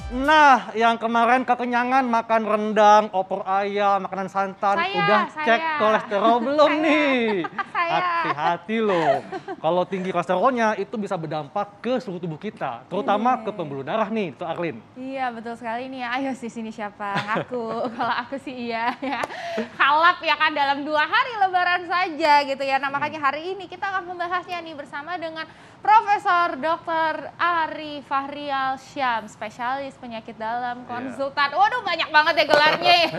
Nah, yang kemarin kekenyangan makan rendang, opor ayam, makanan santan, udah cek kolesterol belum nih? Hati-hati loh. Kalau tinggi kolesterolnya itu bisa berdampak ke seluruh tubuh kita, terutama ke pembuluh darah nih, tuh Arlin. Iya, betul sekali nih. Ayo di sini siapa? Aku. Kalau aku sih iya ya. Kalap ya kan dalam 2 hari lebaran saja gitu ya. Nah, makanya hari ini kita akan membahasnya nih bersama dengan Profesor Dr. Ari Fahrial Syam, spesialis penyakit dalam, konsultan. Waduh, banyak banget ya gelarnya ya.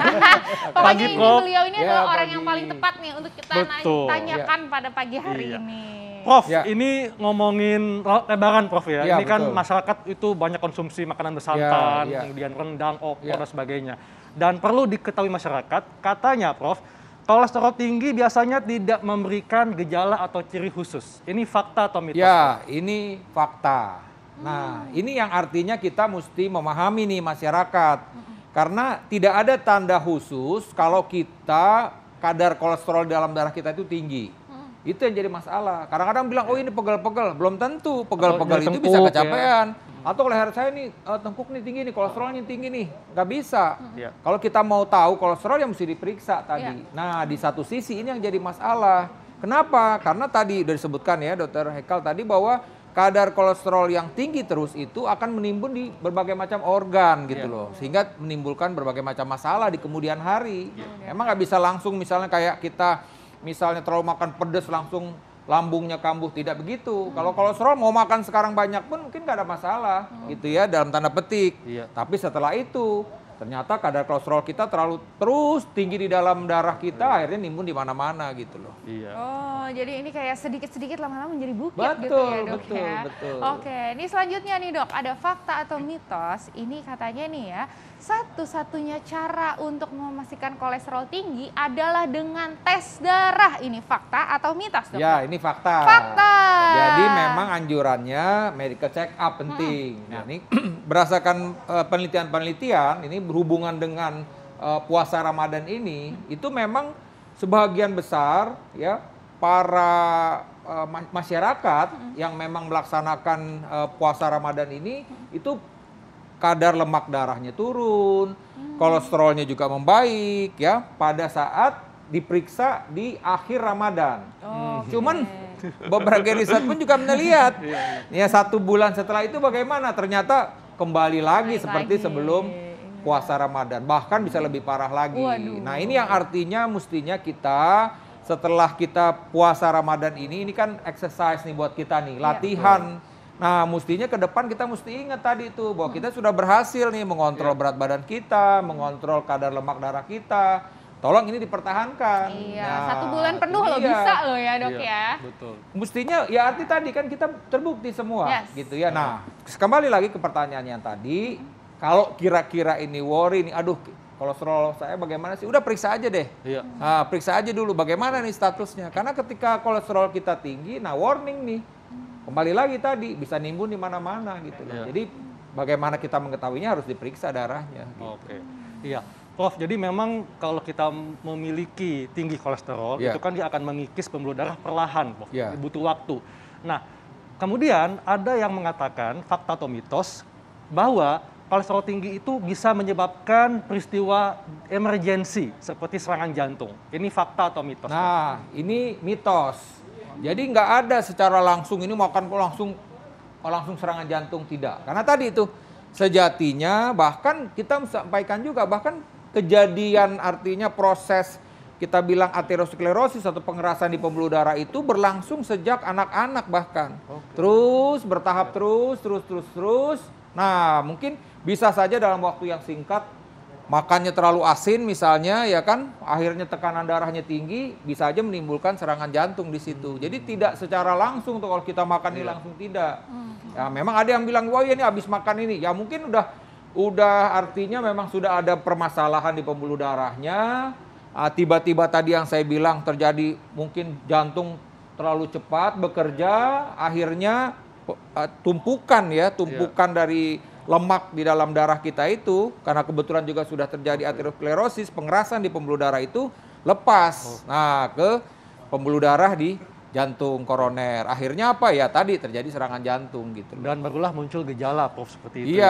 Pokoknya ini beliau ini adalah orang yang paling tepat nih untuk kita tanyakan pada pagi hari ini. Prof, ini ngomongin lebaran Prof ya. Ini kan betul. masyarakat itu banyak konsumsi makanan bersantan, kemudian rendang, opor dan sebagainya. Dan perlu diketahui masyarakat, katanya Prof, kolesterol tinggi biasanya tidak memberikan gejala atau ciri khusus. Ini fakta atau mitos? Ya, ini fakta. Nah, ini yang artinya kita mesti memahami nih masyarakat. Karena tidak ada tanda khusus kalau kita kadar kolesterol dalam darah kita itu tinggi. Itu yang jadi masalah. Kadang-kadang bilang, oh ini pegel-pegel. Belum tentu, pegel-pegel itu bisa kecapean. Atau leher saya nih, tengkuk nih tinggi nih, kolesterolnya tinggi nih. Nggak bisa. Kalau kita mau tahu kolesterol yang mesti diperiksa tadi. Nah, di satu sisi ini yang jadi masalah. Kenapa? Karena tadi udah disebutkan ya, Dr. Hekal tadi bahwa kadar kolesterol yang tinggi terus itu akan menimbun di berbagai macam organ gitu loh. Sehingga menimbulkan berbagai macam masalah di kemudian hari. Emang nggak bisa langsung misalnya kayak kita misalnya terlalu makan pedas langsung lambungnya kambuh, tidak begitu. Kalau kolesterol mau makan sekarang banyak pun mungkin nggak ada masalah gitu ya dalam tanda petik. Tapi setelah itu ternyata kadar kolesterol kita terus tinggi di dalam darah kita, akhirnya nimbun di mana-mana gitu loh. Oh, jadi ini kayak sedikit-sedikit lama-lama menjadi bukit Betul, gitu ya dok ya. betul. Oke, ini selanjutnya nih dok, ada fakta atau mitos. Ini katanya nih ya, satu-satunya cara untuk memastikan kolesterol tinggi adalah dengan tes darah. Ini fakta atau mitos dok? Ya, ini fakta. Fakta. Jadi memang anjurannya medical check up penting. Nah, ini berdasarkan penelitian-penelitian, ini berhubungan dengan puasa Ramadan ini, itu memang sebagian besar ya para masyarakat yang memang melaksanakan puasa Ramadan ini itu kadar lemak darahnya turun, kolesterolnya juga membaik ya pada saat diperiksa di akhir Ramadan. Cuman beberapa riset pun juga melihat ya 1 bulan setelah itu bagaimana, ternyata kembali lagi seperti sebelum puasa Ramadan, bahkan bisa lebih parah lagi. Nah, ini yang artinya mestinya kita setelah kita puasa Ramadan ini kan exercise nih buat kita nih, latihan. Nah, mestinya ke depan kita mesti ingat tadi itu bahwa kita sudah berhasil nih mengontrol berat badan kita, mengontrol kadar lemak darah kita. Tolong ini dipertahankan. Nah, 1 bulan penuh loh bisa loh ya dok ya. Betul. Mestinya ya arti tadi kan kita terbukti semua gitu ya. Nah, kembali lagi ke pertanyaan yang tadi. Kalau kira-kira ini worry nih, aduh kolesterol saya bagaimana sih? Udah periksa aja deh. Nah, periksa aja dulu bagaimana nih statusnya. Karena ketika kolesterol kita tinggi, nah warning nih. Kembali lagi tadi bisa nimbun di mana-mana gitu loh. Jadi bagaimana kita mengetahuinya harus diperiksa darahnya. Gitu. Oke. Iya. Prof, jadi memang kalau kita memiliki tinggi kolesterol, itu kan dia akan mengikis pembuluh darah perlahan, Prof. Butuh waktu. Nah, kemudian ada yang mengatakan, fakta atau mitos, bahwa kolesterol tinggi itu bisa menyebabkan peristiwa emergensi, seperti serangan jantung. Ini fakta atau mitos? Nah, ini mitos. Jadi nggak ada secara langsung, ini makan langsung serangan jantung, tidak. Karena tadi itu, sejatinya bahkan kita sampaikan juga, bahkan kejadian artinya proses kita bilang aterosklerosis atau pengerasan di pembuluh darah itu berlangsung sejak anak-anak bahkan. Terus bertahap terus. Nah, mungkin bisa saja dalam waktu yang singkat makannya terlalu asin misalnya ya kan, akhirnya tekanan darahnya tinggi, bisa aja menimbulkan serangan jantung di situ. Jadi tidak secara langsung tuh kalau kita makan ini langsung tidak. Ya memang ada yang bilang wah ini habis makan ini. Ya mungkin udah artinya memang sudah ada permasalahan di pembuluh darahnya. Tiba-tiba tadi yang saya bilang terjadi mungkin jantung terlalu cepat bekerja, akhirnya tumpukan dari lemak di dalam darah kita itu, karena kebetulan juga sudah terjadi aterosklerosis, pengerasan di pembuluh darah itu lepas. Nah, ke pembuluh darah di jantung koroner. Akhirnya apa ya? Tadi terjadi serangan jantung gitu. Dan barulah muncul gejala, Prof, seperti itu. Iya,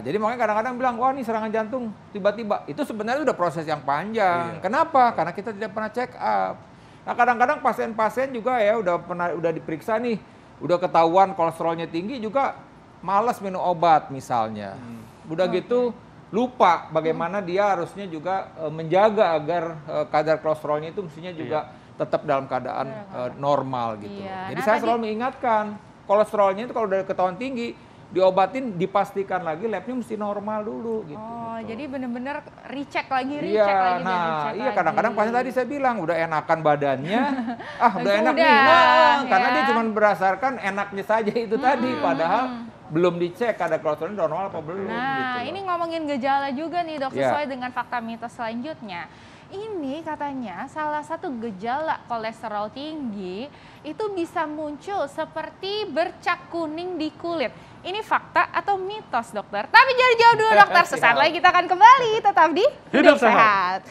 ya. jadi makanya kadang-kadang bilang, wah ini serangan jantung tiba-tiba. Itu sebenarnya udah proses yang panjang. Iya. Kenapa? Karena kita tidak pernah check up. Nah kadang-kadang pasien-pasien juga ya udah diperiksa nih, udah ketahuan kolesterolnya tinggi juga malas minum obat misalnya. Udah gitu lupa bagaimana dia harusnya juga menjaga agar kadar kolesterolnya itu mestinya juga tetap dalam keadaan normal gitu. Iya. Jadi saya selalu mengingatkan, kolesterolnya itu kalau udah ketahuan tinggi, diobatin dipastikan lagi labnya mesti normal dulu gitu. Oh, jadi benar-benar recheck lagi, Iya, kadang-kadang pasien tadi saya bilang udah enakan badannya, udah enak nih, karena dia cuma berdasarkan enaknya saja itu tadi, padahal belum dicek ada kolesterol normal apa belum. Nah, gitu ini ngomongin gejala juga nih dok, sesuai dengan fakta mitos selanjutnya. Ini katanya salah satu gejala kolesterol tinggi itu bisa muncul seperti bercak kuning di kulit. Ini fakta atau mitos dokter? Tapi jangan jauh dulu dokter, sesaat lagi kita akan kembali tetap di Hidup Sehat.